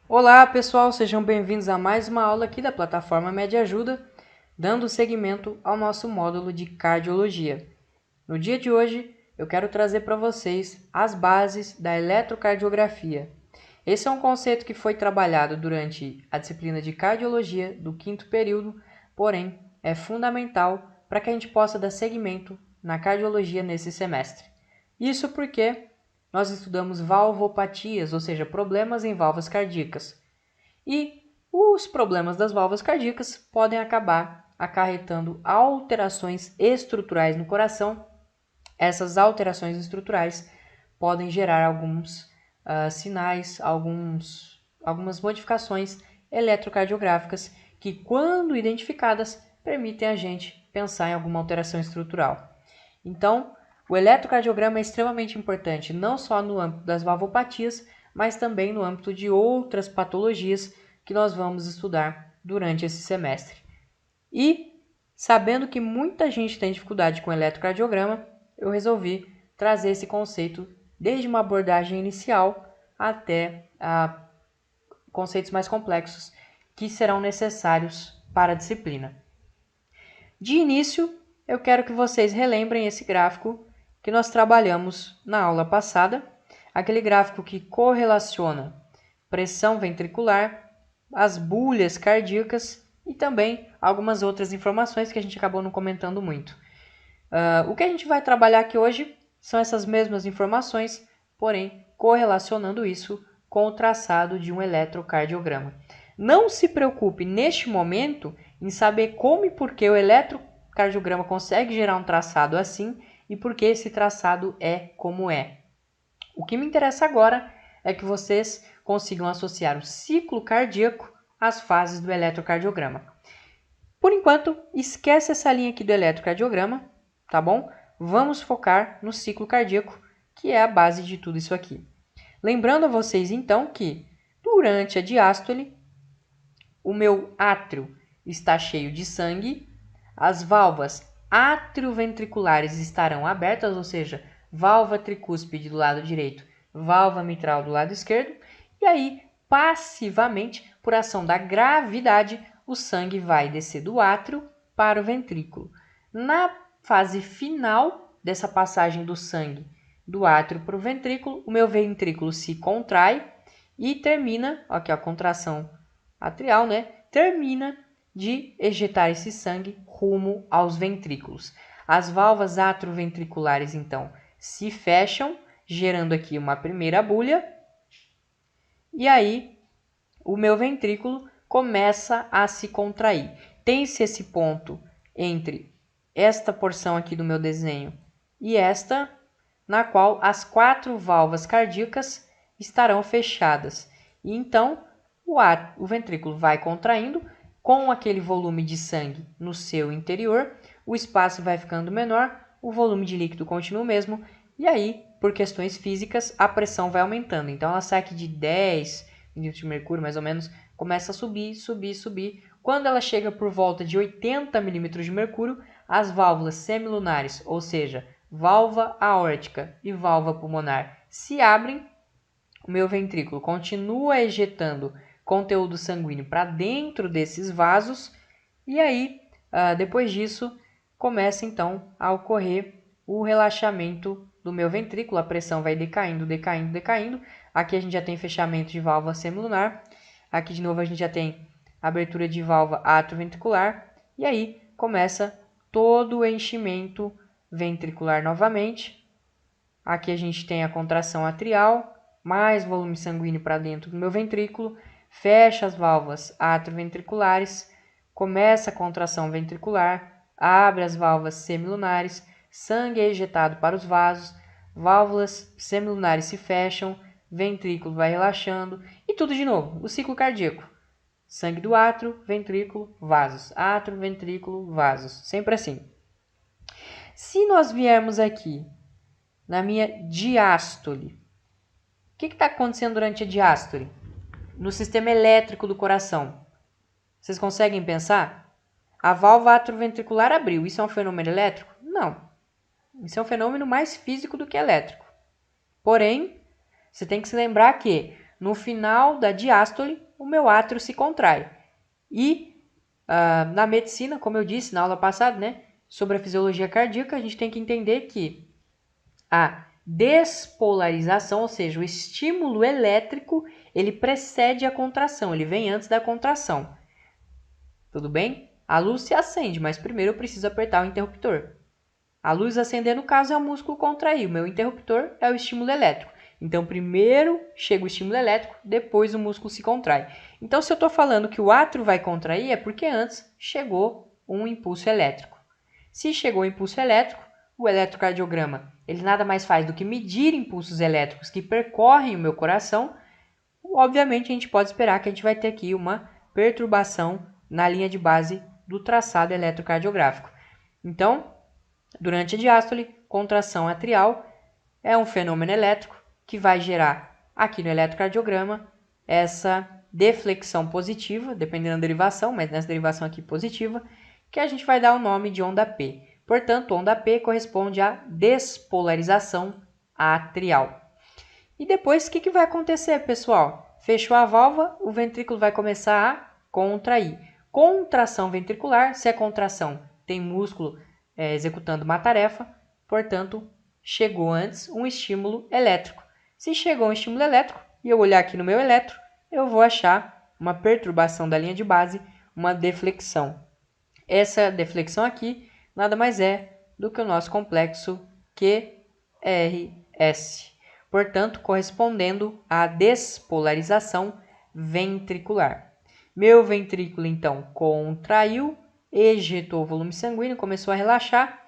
Olá pessoal, sejam bem-vindos a mais uma aula aqui da plataforma MediaAjuda, dando seguimento ao nosso módulo de cardiologia. No dia de hoje, eu quero trazer para vocês as bases da eletrocardiografia. Esse é um conceito que foi trabalhado durante a disciplina de cardiologia do quinto período, porém é fundamental para que a gente possa dar seguimento na cardiologia nesse semestre. Isso porque nós estudamos valvopatias, ou seja, problemas em valvas cardíacas. E os problemas das valvas cardíacas podem acabar acarretando alterações estruturais no coração. Essas alterações estruturais podem gerar alguns sinais, algumas modificações eletrocardiográficas que, quando identificadas, permitem a gente pensar em alguma alteração estrutural. Então, o eletrocardiograma é extremamente importante, não só no âmbito das valvopatias, mas também no âmbito de outras patologias que nós vamos estudar durante esse semestre. E, sabendo que muita gente tem dificuldade com o eletrocardiograma, eu resolvi trazer esse conceito desde uma abordagem inicial até conceitos mais complexos que serão necessários para a disciplina. De início, eu quero que vocês relembrem esse gráfico que nós trabalhamos na aula passada, aquele gráfico que correlaciona pressão ventricular, as bulhas cardíacas e também algumas outras informações que a gente acabou não comentando muito. O que a gente vai trabalhar aqui hoje são essas mesmas informações, porém correlacionando isso com o traçado de um eletrocardiograma. Não se preocupe neste momento em saber como e por que o eletrocardiograma consegue gerar um traçado assim e por que esse traçado é como é. O que me interessa agora é que vocês consigam associar o ciclo cardíaco às fases do eletrocardiograma. Por enquanto, esquece essa linha aqui do eletrocardiograma, tá bom? Vamos focar no ciclo cardíaco, que é a base de tudo isso aqui. Lembrando a vocês, então, que durante a diástole, o meu átrio está cheio de sangue, as valvas atrioventriculares estarão abertas, ou seja, válvula tricúspide do lado direito, válvula mitral do lado esquerdo, e aí, passivamente, por ação da gravidade, o sangue vai descer do átrio para o ventrículo. Na fase final dessa passagem do sangue do átrio para o ventrículo, o meu ventrículo se contrai e termina, aqui a contração atrial, né? Termina de ejetar esse sangue rumo aos ventrículos. As valvas atrioventriculares, então, se fecham, gerando aqui uma primeira bulha, e aí o meu ventrículo começa a se contrair. Tem-se esse ponto entre esta porção aqui do meu desenho e esta, na qual as 4 válvulas cardíacas estarão fechadas. E então o ventrículo vai contraindo com aquele volume de sangue no seu interior, o espaço vai ficando menor, o volume de líquido continua o mesmo, e aí, por questões físicas, a pressão vai aumentando. Então ela sai aqui de 10 milímetros de mercúrio, mais ou menos, começa a subir, subir, subir. Quando ela chega por volta de 80 milímetros de mercúrio, as válvulas semilunares, ou seja, válvula aórtica e válvula pulmonar, se abrem. O meu ventrículo continua ejetando conteúdo sanguíneo para dentro desses vasos e aí, depois disso, começa então a ocorrer o relaxamento do meu ventrículo, a pressão vai decaindo, decaindo, decaindo. Aqui a gente já tem fechamento de válvula semilunar, aqui de novo a gente já tem abertura de válvula atrioventricular e aí começa todo o enchimento ventricular novamente. Aqui a gente tem a contração atrial, mais volume sanguíneo para dentro do meu ventrículo, fecha as válvulas atrioventriculares, começa a contração ventricular, abre as válvulas semilunares, sangue é ejetado para os vasos, válvulas semilunares se fecham, ventrículo vai relaxando e tudo de novo, o ciclo cardíaco. Sangue do átrio, ventrículo, vasos. Átrio, ventrículo, vasos. Sempre assim. Se nós viermos aqui na minha diástole, o que está acontecendo durante a diástole? No sistema elétrico do coração. Vocês conseguem pensar? A válvula atrioventricular abriu. Isso é um fenômeno elétrico? Não. Isso é um fenômeno mais físico do que elétrico. Porém, você tem que se lembrar que no final da diástole, o meu átrio se contrai. E na medicina, como eu disse na aula passada, né, sobre a fisiologia cardíaca, a gente tem que entender que a despolarização, ou seja, o estímulo elétrico, ele precede a contração, ele vem antes da contração. Tudo bem? A luz se acende, mas primeiro eu preciso apertar o interruptor. A luz acender, no caso, é o músculo contrair. O meu interruptor é o estímulo elétrico. Então, primeiro chega o estímulo elétrico, depois o músculo se contrai. Então, se eu estou falando que o átrio vai contrair, é porque antes chegou um impulso elétrico. Se chegou o impulso elétrico, o eletrocardiograma ele nada mais faz do que medir impulsos elétricos que percorrem o meu coração. Obviamente, a gente pode esperar que a gente vai ter aqui uma perturbação na linha de base do traçado eletrocardiográfico. Então, durante a diástole, contração atrial é um fenômeno elétrico que vai gerar aqui no eletrocardiograma essa deflexão positiva, dependendo da derivação, mas nessa derivação aqui positiva, que a gente vai dar o nome de onda P. Portanto, onda P corresponde à despolarização atrial. E depois, o que vai acontecer, pessoal? Fechou a válvula, o ventrículo vai começar a contrair. Contração ventricular, se é contração, tem músculo executando uma tarefa, portanto, chegou antes um estímulo elétrico. Se chegou um estímulo elétrico e eu olhar aqui no meu eletro, eu vou achar uma perturbação da linha de base, uma deflexão. Essa deflexão aqui nada mais é do que o nosso complexo QRS, portanto, correspondendo à despolarização ventricular. Meu ventrículo, então, contraiu, ejetou o volume sanguíneo, começou a relaxar.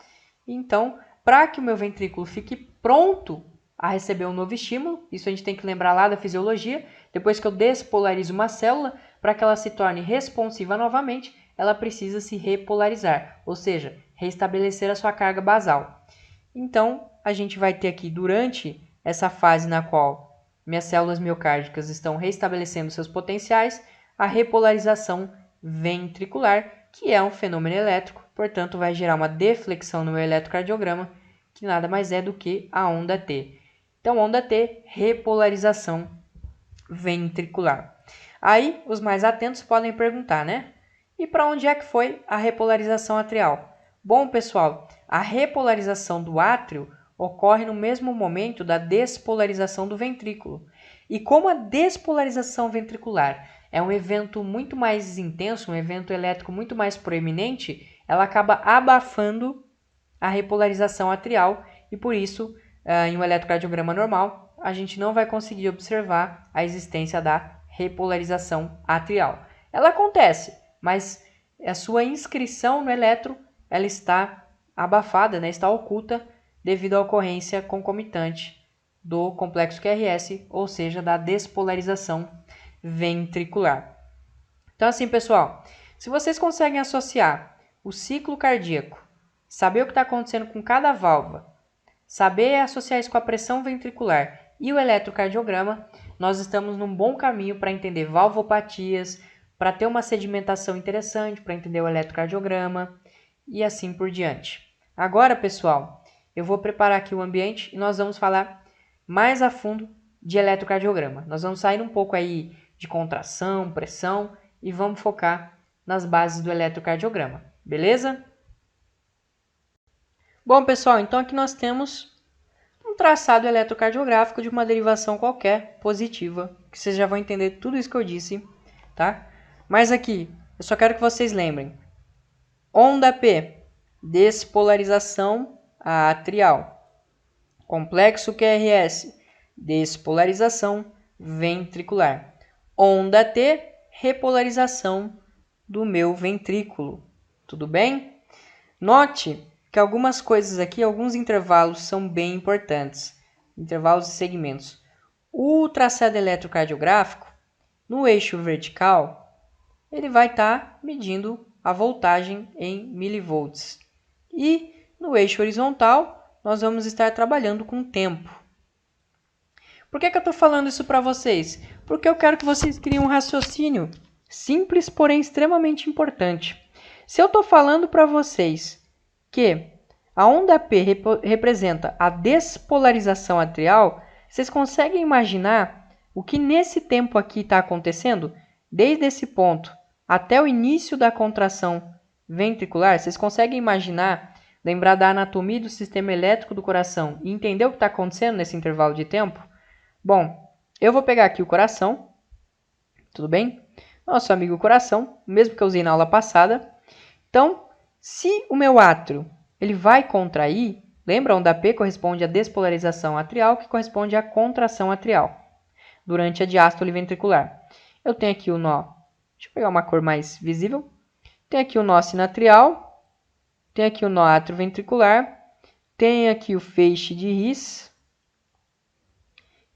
Então, para que o meu ventrículo fique pronto a receber um novo estímulo, isso a gente tem que lembrar lá da fisiologia, depois que eu despolarizo uma célula, para que ela se torne responsiva novamente, ela precisa se repolarizar, ou seja, restabelecer a sua carga basal. Então, a gente vai ter aqui, durante essa fase na qual minhas células miocárdicas estão restabelecendo seus potenciais, a repolarização ventricular, que é um fenômeno elétrico, portanto, vai gerar uma deflexão no meu eletrocardiograma, que nada mais é do que a onda T. Então, onda T, repolarização ventricular. Aí, os mais atentos podem perguntar, né? E para onde é que foi a repolarização atrial? Bom, pessoal, a repolarização do átrio ocorre no mesmo momento da despolarização do ventrículo. E como a despolarização ventricular é um evento muito mais intenso, um evento elétrico muito mais proeminente, ela acaba abafando a repolarização atrial e por isso, em um eletrocardiograma normal, a gente não vai conseguir observar a existência da repolarização atrial. Ela acontece, mas a sua inscrição no eletro ela está abafada, né, está oculta devido à ocorrência concomitante do complexo QRS, ou seja, da despolarização ventricular. Então, assim, pessoal, se vocês conseguem associar o ciclo cardíaco, saber o que está acontecendo com cada válvula, saber associar isso com a pressão ventricular e o eletrocardiograma, nós estamos num bom caminho para entender valvopatias, para ter uma sedimentação interessante, para entender o eletrocardiograma e assim por diante. Agora, pessoal, eu vou preparar aqui o ambiente e nós vamos falar mais a fundo de eletrocardiograma. Nós vamos sair um pouco aí de contração, pressão e vamos focar nas bases do eletrocardiograma, beleza? Bom, pessoal, então aqui nós temos um traçado eletrocardiográfico de uma derivação qualquer positiva, que vocês já vão entender tudo isso que eu disse, tá? Mas aqui, eu só quero que vocês lembrem. Onda P, despolarização atrial. Complexo QRS, despolarização ventricular. Onda T, repolarização do meu ventrículo. Tudo bem? Note que algumas coisas aqui, alguns intervalos são bem importantes. Intervalos e segmentos. O traçado eletrocardiográfico, no eixo vertical, ele vai estar medindo a voltagem em milivolts. E no eixo horizontal, nós vamos estar trabalhando com tempo. Por que eu estou falando isso para vocês? Porque eu quero que vocês criem um raciocínio simples, porém extremamente importante. Se eu estou falando para vocês que a onda P representa a despolarização atrial, vocês conseguem imaginar O que nesse tempo aqui está acontecendo, desde esse ponto até o início da contração ventricular, vocês conseguem imaginar, lembrar da anatomia do sistema elétrico do coração e entender o que está acontecendo nesse intervalo de tempo? Bom, eu vou pegar aqui o coração, tudo bem? Nosso amigo coração, mesmo que eu usei na aula passada. Então, se o meu átrio ele vai contrair, lembra, a onda P corresponde à despolarização atrial, que corresponde à contração atrial durante a diástole ventricular. Eu tenho aqui o nó, deixa eu pegar uma cor mais visível. Tem aqui o nó sinatrial, tem aqui o nó atrioventricular, tem aqui o feixe de His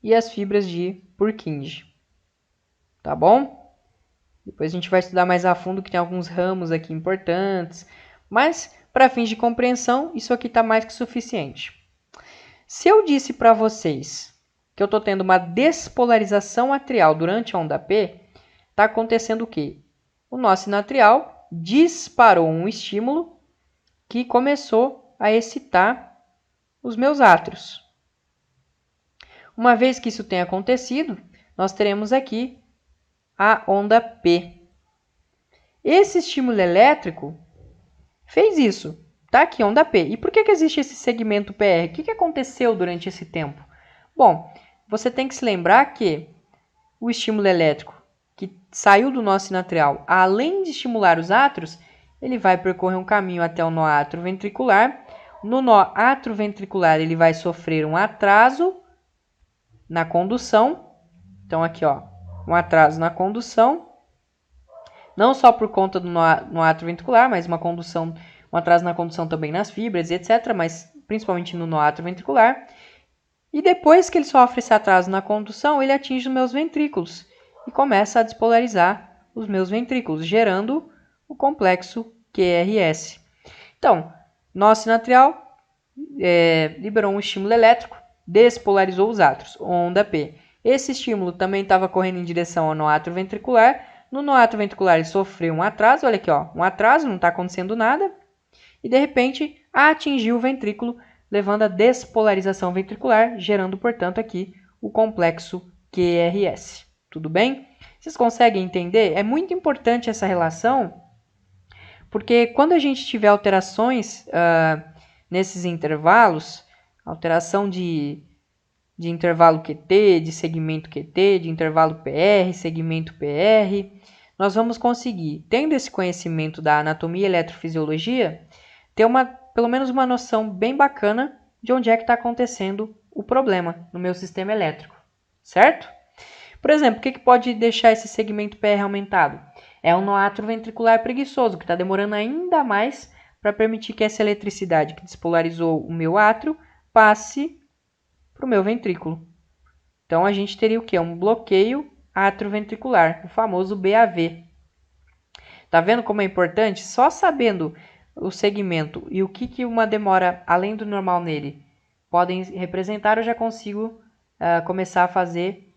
e as fibras de Purkinje. Tá bom? Depois a gente vai estudar mais a fundo, que tem alguns ramos aqui importantes. Mas, para fins de compreensão, isso aqui está mais que suficiente. Se eu disse para vocês que eu estou tendo uma despolarização atrial durante a onda P, está acontecendo o quê? O nó sinatrial disparou um estímulo que começou a excitar os meus átrios. Uma vez que isso tenha acontecido, nós teremos aqui a onda P. Esse estímulo elétrico fez isso. Está aqui a onda P. E por que existe esse segmento PR? O que aconteceu durante esse tempo? Bom, você tem que se lembrar que o estímulo elétrico que saiu do nó sinatrial, além de estimular os átrios, ele vai percorrer um caminho até o nó atrioventricular. No nó atrioventricular, ele vai sofrer um atraso na condução. Então, aqui, ó, um atraso na condução, não só por conta do nó atrioventricular, mas um atraso na condução também nas fibras, etc., mas principalmente no nó atrioventricular. E depois que ele sofre esse atraso na condução, ele atinge os meus ventrículos e começa a despolarizar os meus ventrículos, gerando o complexo QRS. Então, nó sinatrial liberou um estímulo elétrico, despolarizou os átrios, onda P. Esse estímulo também estava correndo em direção ao nó atrioventricular. No nó atrioventricular ele sofreu um atraso, olha aqui, ó, um atraso, não está acontecendo nada. E de repente atingiu o ventrículo, levando a despolarização ventricular, gerando, portanto, aqui o complexo QRS. Tudo bem? Vocês conseguem entender? É muito importante essa relação, porque quando a gente tiver alterações nesses intervalos, alteração de intervalo QT, de segmento QT, de intervalo PR, segmento PR, nós vamos conseguir, tendo esse conhecimento da anatomia e eletrofisiologia, ter pelo menos uma noção bem bacana de onde é que está acontecendo o problema no meu sistema elétrico, certo? Por exemplo, o que pode deixar esse segmento PR aumentado? É o nó atrioventricular preguiçoso, que está demorando ainda mais para permitir que essa eletricidade que despolarizou o meu átrio passe para o meu ventrículo. Então, a gente teria o quê? Um bloqueio atrioventricular, o famoso BAV. Tá vendo como é importante? Só sabendo o segmento e o que uma demora além do normal nele podem representar, eu já consigo começar a fazer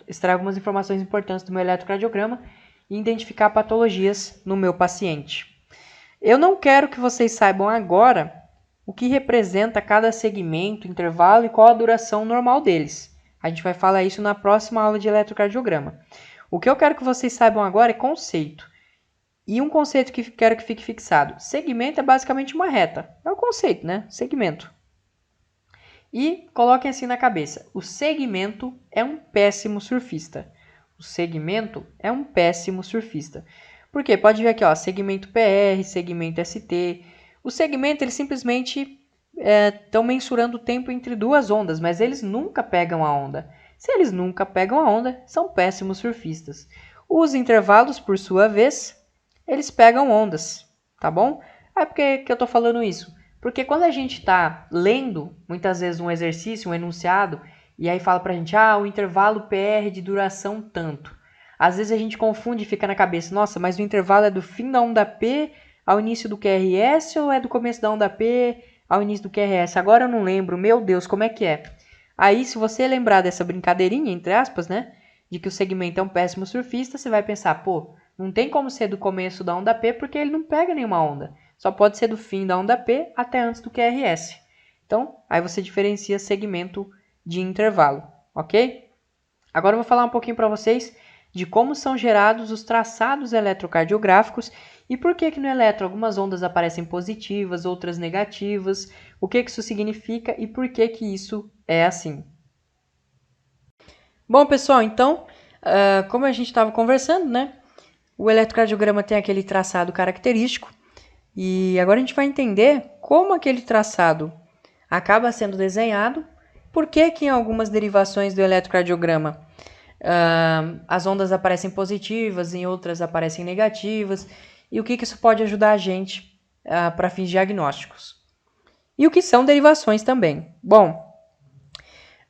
extrair algumas informações importantes do meu eletrocardiograma e identificar patologias no meu paciente. Eu não quero que vocês saibam agora o que representa cada segmento, intervalo e qual a duração normal deles. A gente vai falar isso na próxima aula de eletrocardiograma. O que eu quero que vocês saibam agora é conceito. E um conceito que quero que fique fixado. Segmento é basicamente uma reta. É o conceito, né? Segmento. E coloquem assim na cabeça. O segmento é um péssimo surfista. O segmento é um péssimo surfista. Por quê? Pode ver aqui, ó, segmento PR, segmento ST. O segmento, eles simplesmente estão mensurando o tempo entre duas ondas, mas eles nunca pegam a onda. Se eles nunca pegam a onda, são péssimos surfistas. Os intervalos, por sua vez, eles pegam ondas, tá bom? Por que eu estou falando isso? Porque quando a gente está lendo, muitas vezes, um exercício, um enunciado, e aí fala pra gente, o intervalo PR de duração tanto. Às vezes a gente confunde e fica na cabeça, nossa, mas o intervalo é do fim da onda P ao início do QRS ou é do começo da onda P ao início do QRS? Agora eu não lembro, meu Deus, como é que é? Aí, se você lembrar dessa brincadeirinha, entre aspas, né, de que o segmento é um péssimo surfista, você vai pensar, pô, não tem como ser do começo da onda P porque ele não pega nenhuma onda. Só pode ser do fim da onda P até antes do QRS. Então, aí você diferencia segmento de intervalo, ok? Agora eu vou falar um pouquinho para vocês de como são gerados os traçados eletrocardiográficos e por que no eletro algumas ondas aparecem positivas, outras negativas, o que isso significa e por que isso é assim. Bom, pessoal, então, como a gente estava conversando, né? O eletrocardiograma tem aquele traçado característico e agora a gente vai entender como aquele traçado acaba sendo desenhado, por que em algumas derivações do eletrocardiograma as ondas aparecem positivas, em outras aparecem negativas, e o que isso pode ajudar a gente para fins diagnósticos. E o que são derivações também? Bom,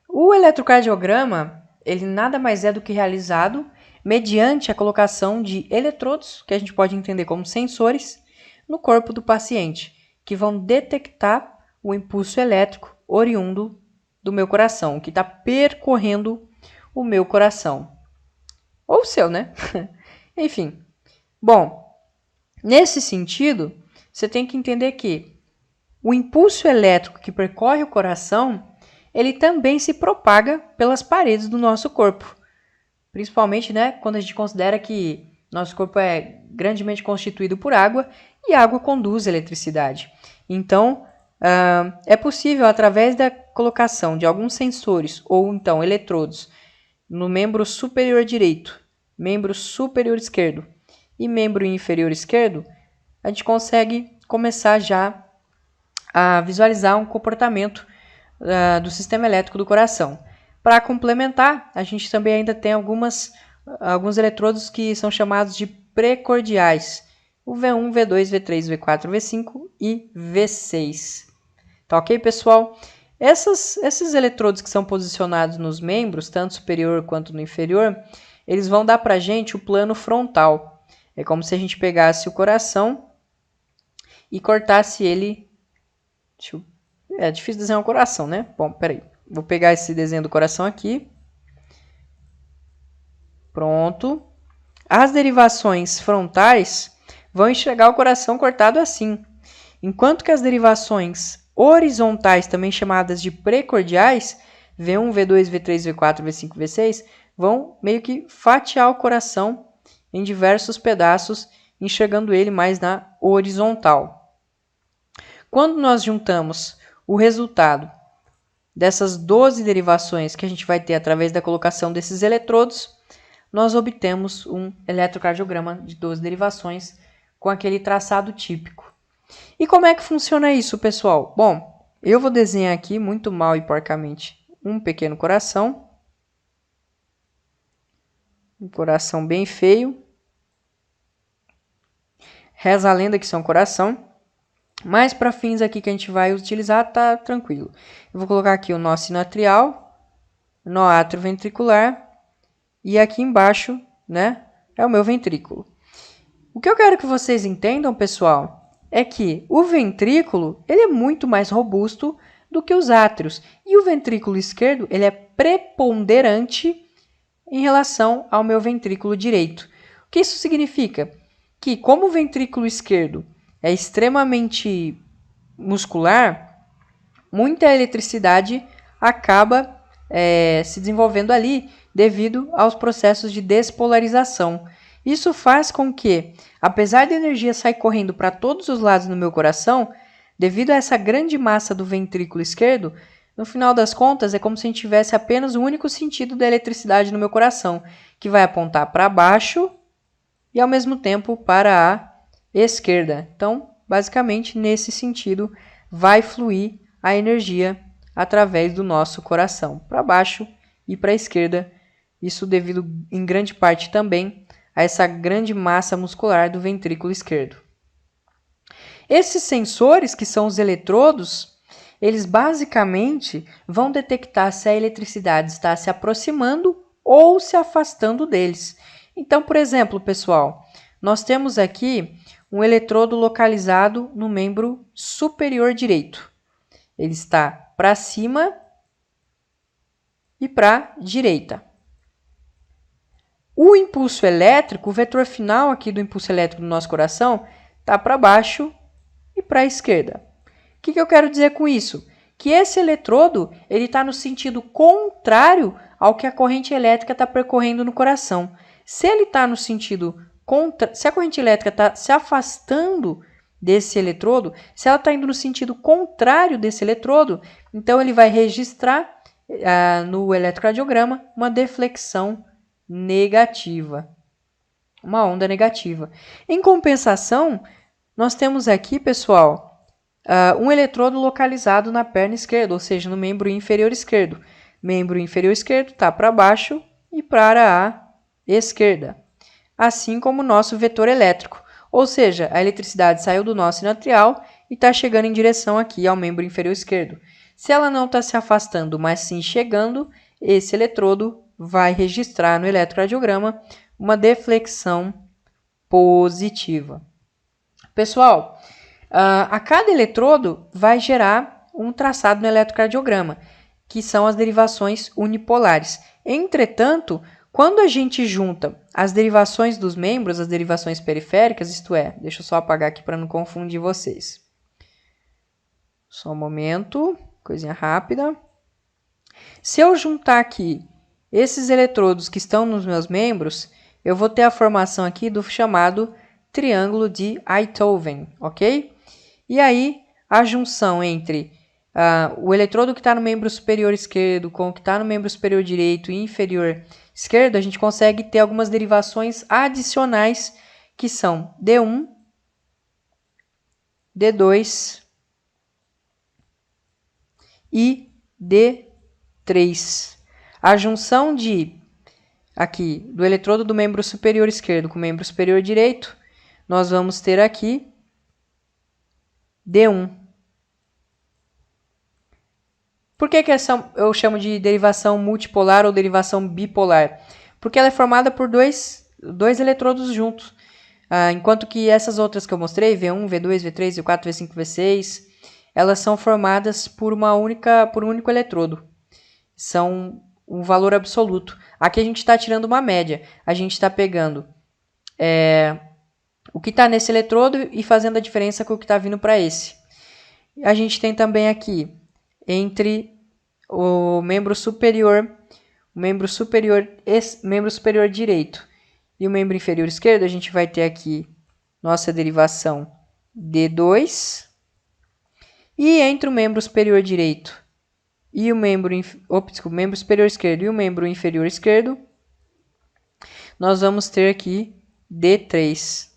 o eletrocardiograma ele nada mais é do que realizado mediante a colocação de eletrodos, que a gente pode entender como sensores, no corpo do paciente, que vão detectar o impulso elétrico oriundo do meu coração, que está percorrendo o meu coração. Ou o seu, né? Enfim. Bom, nesse sentido, você tem que entender que o impulso elétrico que percorre o coração, ele também se propaga pelas paredes do nosso corpo. Principalmente, né, quando a gente considera que nosso corpo é grandemente constituído por água e a água conduz a eletricidade. Então, é possível, através da colocação de alguns sensores ou então eletrodos no membro superior direito, membro superior esquerdo e membro inferior esquerdo, a gente consegue começar já a visualizar um comportamento do sistema elétrico do coração. Para complementar, a gente também ainda tem alguns eletrodos que são chamados de precordiais, o V1, V2, V3, V4, V5 e V6. Tá ok, pessoal? Esses eletrodos que são posicionados nos membros, tanto superior quanto no inferior, eles vão dar para a gente o plano frontal. É como se a gente pegasse o coração e cortasse ele. É difícil desenhar um coração, né? Bom, peraí. Vou pegar esse desenho do coração aqui. Pronto. As derivações frontais vão enxergar o coração cortado assim, enquanto que as derivações horizontais, também chamadas de precordiais, V1, V2, V3, V4, V5, V6, vão meio que fatiar o coração em diversos pedaços, enxergando ele mais na horizontal. Quando nós juntamos o resultado dessas 12 derivações que a gente vai ter através da colocação desses eletrodos, nós obtemos um eletrocardiograma de 12 derivações com aquele traçado típico. E como é que funciona isso, pessoal? Bom, eu vou desenhar aqui, muito mal e porcamente, um pequeno coração. Um coração bem feio. Reza a lenda que isso é um coração. Mas para fins aqui que a gente vai utilizar, tá tranquilo. Eu vou colocar aqui o nó sinoatrial, nó atrioventricular e aqui embaixo, né, é o meu ventrículo. O que eu quero que vocês entendam, pessoal, é que o ventrículo ele é muito mais robusto do que os átrios e o ventrículo esquerdo ele é preponderante em relação ao meu ventrículo direito. O que isso significa? Que como o ventrículo esquerdo é extremamente muscular, muita eletricidade acaba se desenvolvendo ali devido aos processos de despolarização. Isso faz com que, apesar da energia sair correndo para todos os lados no meu coração, devido a essa grande massa do ventrículo esquerdo, no final das contas é como se a gente tivesse apenas um único sentido da eletricidade no meu coração, que vai apontar para baixo e ao mesmo tempo para a esquerda. Então, basicamente, nesse sentido, vai fluir a energia através do nosso coração, para baixo e para a esquerda. Isso devido, em grande parte, também a essa grande massa muscular do ventrículo esquerdo. Esses sensores, que são os eletrodos, eles basicamente vão detectar se a eletricidade está se aproximando ou se afastando deles. Então, por exemplo, pessoal, nós temos aqui um eletrodo localizado no membro superior direito. Ele está para cima e para a direita. O impulso elétrico, o vetor final aqui do impulso elétrico do nosso coração, está para baixo e para a esquerda. O que eu quero dizer com isso? Que esse eletrodo está no sentido contrário ao que a corrente elétrica está percorrendo no coração. Se ele está no sentido se a corrente elétrica está se afastando desse eletrodo, se ela está indo no sentido contrário desse eletrodo, então ele vai registrar no eletrocardiograma uma deflexão negativa, uma onda negativa. Em compensação, nós temos aqui, pessoal, um eletrodo localizado na perna esquerda, ou seja, no membro inferior esquerdo. Membro inferior esquerdo está para baixo e para a esquerda, assim como o nosso vetor elétrico. Ou seja, a eletricidade saiu do nó sinoatrial e está chegando em direção aqui ao membro inferior esquerdo. Se ela não está se afastando, mas sim chegando, esse eletrodo vai registrar no eletrocardiograma uma deflexão positiva. Pessoal, a cada eletrodo vai gerar um traçado no eletrocardiograma, que são as derivações unipolares. Entretanto, quando a gente junta as derivações dos membros, as derivações periféricas, isto é, deixa eu só apagar aqui para não confundir vocês. Só um momento, coisinha rápida. Se eu juntar aqui esses eletrodos que estão nos meus membros, eu vou ter a formação aqui do chamado triângulo de Einthoven, ok? E aí, a junção entre o eletrodo que está no membro superior esquerdo com o que está no membro superior direito e inferior esquerdo, a gente consegue ter algumas derivações adicionais que são D1, D2 e D3. A junção aqui do eletrodo do membro superior esquerdo com o membro superior direito, nós vamos ter aqui D1. Por que eu chamo de derivação multipolar ou derivação bipolar? Porque ela é formada por dois eletrodos juntos. Enquanto que essas outras que eu mostrei, V1, V2, V3, V4, V5, V6, elas são formadas por um único eletrodo. São um valor absoluto. Aqui a gente está tirando uma média. A gente está pegando o que está nesse eletrodo e fazendo a diferença com o que está vindo para esse. A gente tem também aqui, entre o membro superior direito e o membro inferior esquerdo, a gente vai ter aqui nossa derivação D2. E entre o membro superior direito e o membro superior esquerdo e o membro inferior esquerdo, nós vamos ter aqui D3.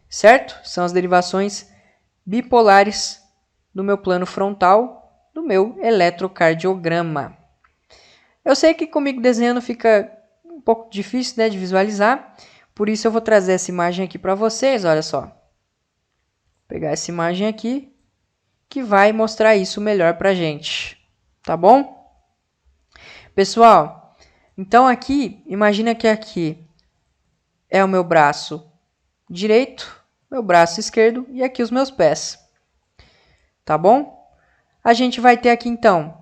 Certo? São as derivações bipolares do meu plano frontal do meu eletrocardiograma. Eu sei que comigo desenhando fica um pouco difícil, né, de visualizar, por isso eu vou trazer essa imagem aqui para vocês, olha só. Vou pegar essa imagem aqui, que vai mostrar isso melhor para a gente, tá bom? Pessoal, então aqui, imagina que aqui é o meu braço direito, meu braço esquerdo e aqui os meus pés, tá bom? A gente vai ter aqui, então,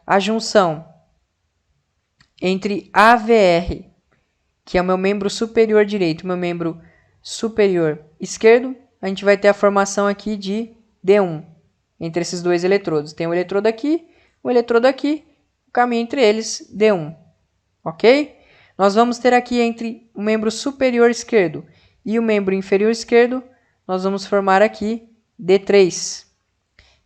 a junção entre AVR, que é o meu membro superior direito, e meu membro superior esquerdo. A gente vai ter a formação aqui de D1, entre esses dois eletrodos. Tem um eletrodo aqui, o caminho entre eles, D1, ok? Nós vamos ter aqui entre o membro superior esquerdo e o membro inferior esquerdo, nós vamos formar aqui D3.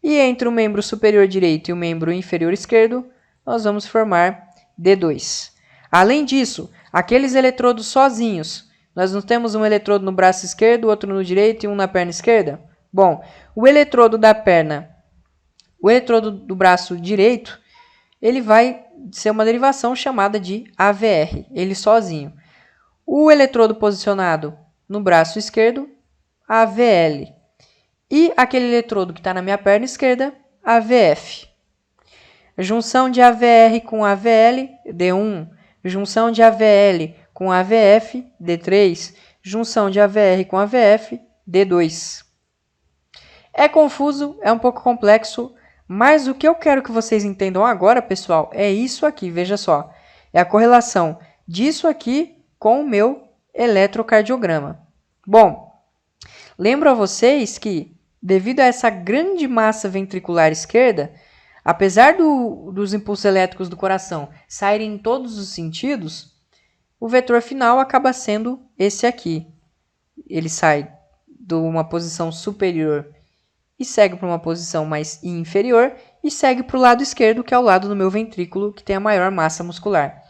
E entre o membro superior direito e o membro inferior esquerdo, nós vamos formar D2. Além disso, aqueles eletrodos sozinhos, nós não temos um eletrodo no braço esquerdo, outro no direito e um na perna esquerda? Bom, o eletrodo do braço direito, ele vai ser uma derivação chamada de AVR, ele sozinho. O eletrodo posicionado no braço esquerdo, AVL. E aquele eletrodo que está na minha perna esquerda, AVF. Junção de AVR com AVL, D1. Junção de AVL com AVF, D3. Junção de AVR com AVF, D2. É confuso, é um pouco complexo, mas o que eu quero que vocês entendam agora, pessoal, é isso aqui, veja só. É a correlação disso aqui com o meu eletrocardiograma. Bom, lembro a vocês que, devido a essa grande massa ventricular esquerda, Apesar dos impulsos elétricos do coração saírem em todos os sentidos, o vetor final acaba sendo esse aqui. Ele sai de uma posição superior e segue para uma posição mais inferior e segue para o lado esquerdo, que é o lado do meu ventrículo, que tem a maior massa muscular.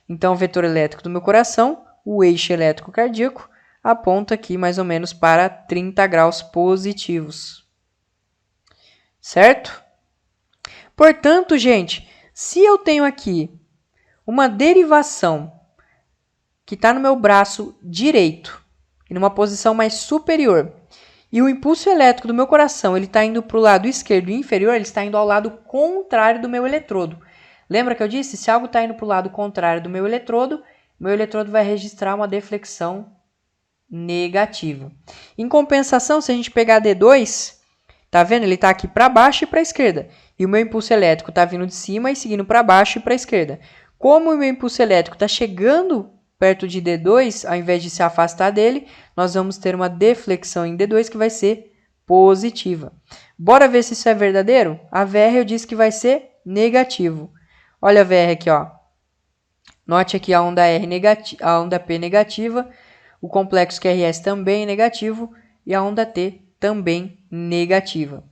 Então, o vetor elétrico do meu coração, o eixo elétrico cardíaco, aponta aqui mais ou menos para 30 graus positivos. Certo? Portanto, gente, se eu tenho aqui uma derivação que está no meu braço direito, e numa posição mais superior, e o impulso elétrico do meu coração está indo para o lado esquerdo e inferior, ele está indo ao lado contrário do meu eletrodo. Lembra que eu disse? Se algo está indo para o lado contrário do meu eletrodo vai registrar uma deflexão negativa. Em compensação, se a gente pegar D2, tá vendo? Ele está aqui para baixo e para a esquerda. E o meu impulso elétrico está vindo de cima e seguindo para baixo e para a esquerda. Como o meu impulso elétrico está chegando perto de D2, ao invés de se afastar dele, nós vamos ter uma deflexão em D2 que vai ser positiva. Bora ver se isso é verdadeiro? A VR eu disse que vai ser negativo. Olha a VR aqui, ó. Note aqui a onda a onda P negativa, o complexo QRS também negativo e a onda T também negativa.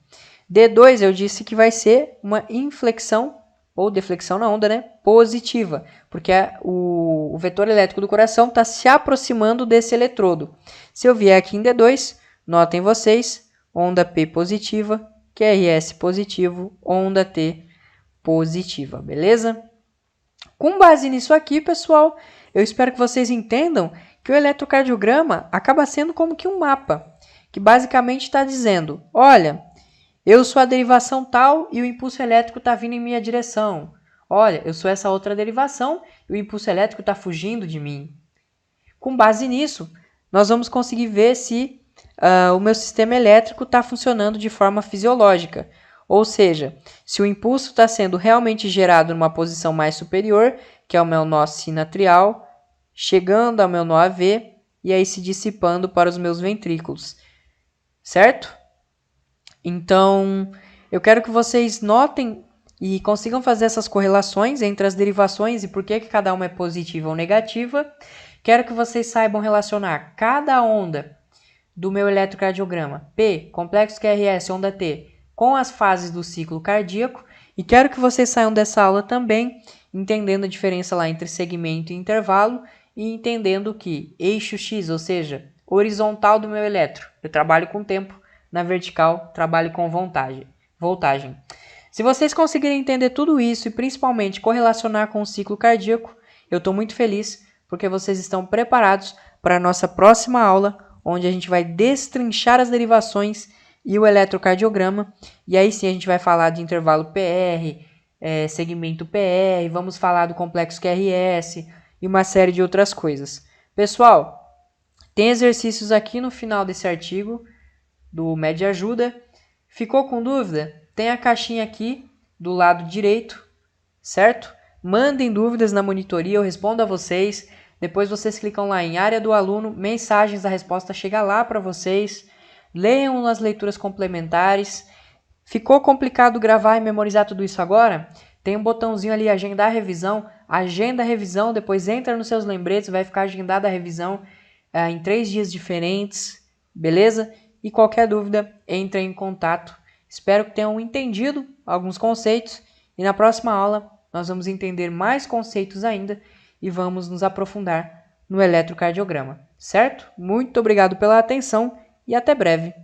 D2 eu disse que vai ser uma inflexão ou deflexão na onda, né? Positiva, porque o vetor elétrico do coração está se aproximando desse eletrodo. Se eu vier aqui em D2, notem vocês, onda P positiva, QRS positivo, onda T positiva, beleza? Com base nisso aqui, pessoal, eu espero que vocês entendam que o eletrocardiograma acaba sendo como que um mapa, que basicamente está dizendo, olha, eu sou a derivação tal e o impulso elétrico está vindo em minha direção. Olha, eu sou essa outra derivação e o impulso elétrico está fugindo de mim. Com base nisso, nós vamos conseguir ver se o meu sistema elétrico está funcionando de forma fisiológica. Ou seja, se o impulso está sendo realmente gerado numa posição mais superior, que é o meu nó sinatrial, chegando ao meu nó AV e aí se dissipando para os meus ventrículos. Certo? Então, eu quero que vocês notem e consigam fazer essas correlações entre as derivações e por que cada uma é positiva ou negativa. Quero que vocês saibam relacionar cada onda do meu eletrocardiograma, P, complexo QRS, onda T, com as fases do ciclo cardíaco. E quero que vocês saiam dessa aula também entendendo a diferença lá entre segmento e intervalo e entendendo que eixo X, ou seja, horizontal do meu eletro, eu trabalho com tempo, na vertical, trabalho com voltagem. Se vocês conseguirem entender tudo isso e principalmente correlacionar com o ciclo cardíaco, eu estou muito feliz porque vocês estão preparados para a nossa próxima aula, onde a gente vai destrinchar as derivações e o eletrocardiograma. E aí sim a gente vai falar de intervalo PR, segmento PR, vamos falar do complexo QRS e uma série de outras coisas. Pessoal, tem exercícios aqui no final desse artigo do Med Ajuda. Ficou com dúvida? Tem a caixinha aqui do lado direito, certo? Mandem dúvidas na monitoria, eu respondo a vocês. Depois vocês clicam lá em área do aluno, mensagens, a resposta chega lá para vocês. Leiam as leituras complementares. Ficou complicado gravar e memorizar tudo isso agora? Tem um botãozinho ali, agendar a revisão. Agenda a revisão, depois entra nos seus lembretes, vai ficar agendada a revisão em 3 dias diferentes, beleza? E qualquer dúvida, entre em contato. Espero que tenham entendido alguns conceitos e na próxima aula nós vamos entender mais conceitos ainda e vamos nos aprofundar no eletrocardiograma, certo? Muito obrigado pela atenção e até breve.